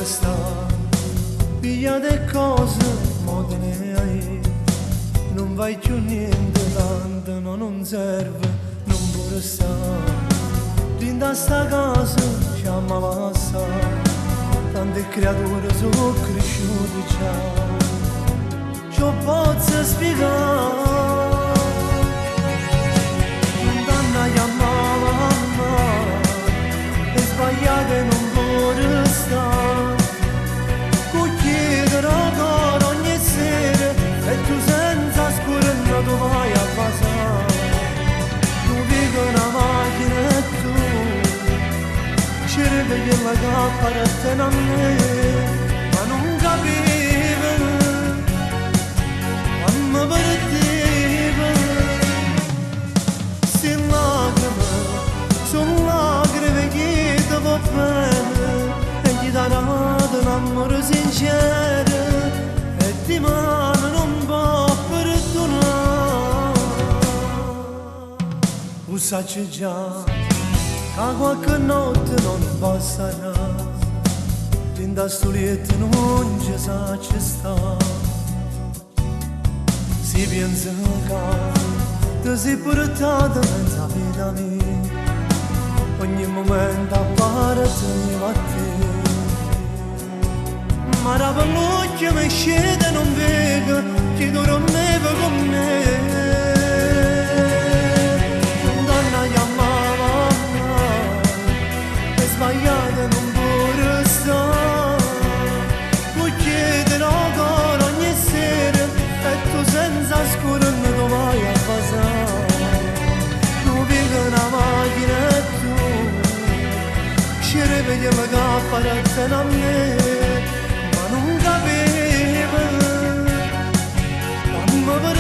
restare, piglia de cose, mo te ne hai, non vai più niente tanto, no, non serve, non può restare, dentro sta casa ci amava assai, tante creature sono cresciute già, ci posso spiegare, danna chiamava mamma, e sbagliate non può restare, chiedere ancora ogni sera e tu senza scurare tu vai a passare, tu vivi una macchina e tu cerchi che la cappa resta a me, ma non capiva quando partiva, se lacrime sono lacrime che ti va bene e gli darà un amore sincero e di mano non può perdonare. Tu sai già che qualche notte non passerà, dentro sto letto non ci sa ci sta, si pensa che ti sei portato mezza vita mia, ogni momento appare a te. Ma la l'occhio mi scende non vedo che dormeva con me, donna chiamava e sbagliata non può restare, puoi chiedere ancora ogni sera e tu senza scurare tu vai a passare, tu vivi una macchina e tu scerivi che mi cappa resta a me, non capiva, quando